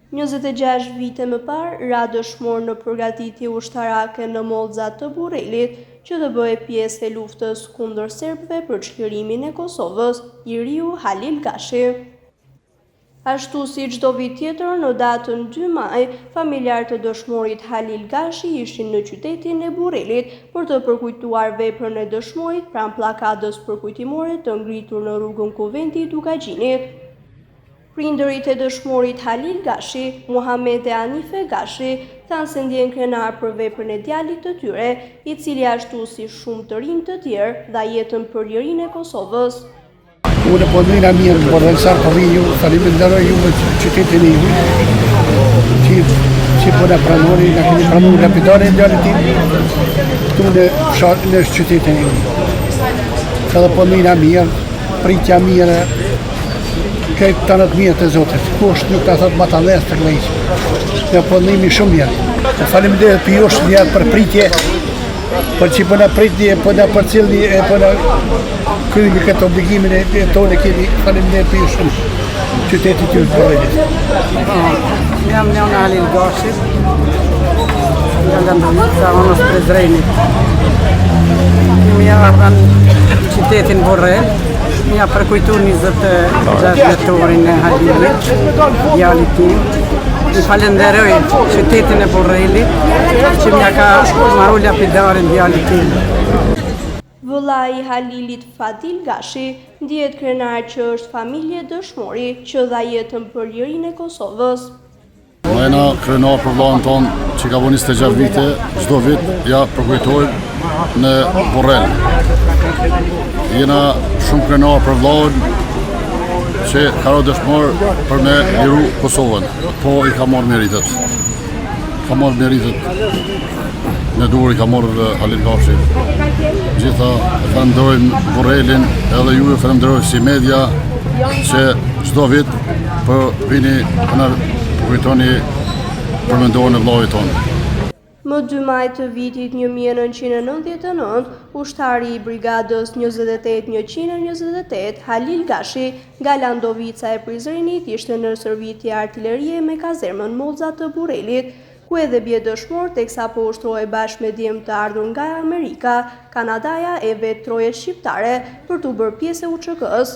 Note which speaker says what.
Speaker 1: 26 vite më parë, ra dëshmor në përgatitje ushtarake në Mollxat të Burrelit, që të bëhej pjesë e luftës kundër serbëve për çlirimin e Kosovës, Iriu Halil Gashi. Ashtu si çdo vit tjetër, në datën 2 maj, familjarë të dëshmorit Halil Gashi ishin në qytetin e Burrelit për të përkujtuar veprën e dëshmorit pranë pllakadës përkujtimore të ngritur në rrugën Kuvendit Dukagjinit. Prindërit e dëshmorit Halil Gashi, Muhamet dhe Anife Gashi, thanë se ndjen krenar për veprën e djalit të tyre, i cili ashtu si shumë të rinj të tjerë dha jetën për lirinë e Kosovës.
Speaker 2: Unë po dhina mirë në Borrensar, po ju falenderoj ju me qytetin e ju, që po na pranoni, na keni pranuar kapitanin e djalit tim, këtu në qytetin e ju. Edhe po dhina mirë, pritja mirë, këtë të nëtë mirë të zotit, kusht nuk të thotë matales të klejqë. Në pëndimi shumë mirë. Faleminderit për jush një për pritje, për që përna pritje, përna për cilni, përna krymi këtë obligimin e tonë kemi. Faleminderit për ju shumë, qytetit ju të Burrelit.
Speaker 3: Jam Leona Halil Gashi, nga Landovica, onës Prezrenit. Kemi ardhen qytetin Burrel. Mja përkujtu 26 vjetorin e Halilit, djalit tim. I falenderoj qytetin e Burrelit, që mja ka marrë lapidarin djalit tim.
Speaker 1: Vëllai i Halilit Fadil Gashi ndihet krenar që është familje dëshmori që dha jetën për lirinë e Kosovës.
Speaker 4: Jena krenar për vllahën tonë që ka 26 vite, çdo vit ja përkujtojmë në Burrel. Jena shumë krenar për vllahën që ka rënë dëshmor për me liru Kosovën, po i ka marrë meritet. Ka marrë meritet në dur i ka marrë Halil Gashi. Gjitha falenderojmë Burrelin, edhe ju e falenderoj si media që çdo vit për vini në kujtoni përmendohen e vllahit tonë.
Speaker 1: Më 2 maj të vitit 1999, ushtari i brigadës 28-128 Halil Gashi nga Landovica e Prizrenit ishte në shërbim artillerie me kazermën Mollxat të Burrelit, ku edhe bie dëshmor teksa po ushtrohej bashkë me djem të ardhur nga Amerika, Kanadaja e vetë trojet shqiptare për t'u bërë pjesë e UÇK-s.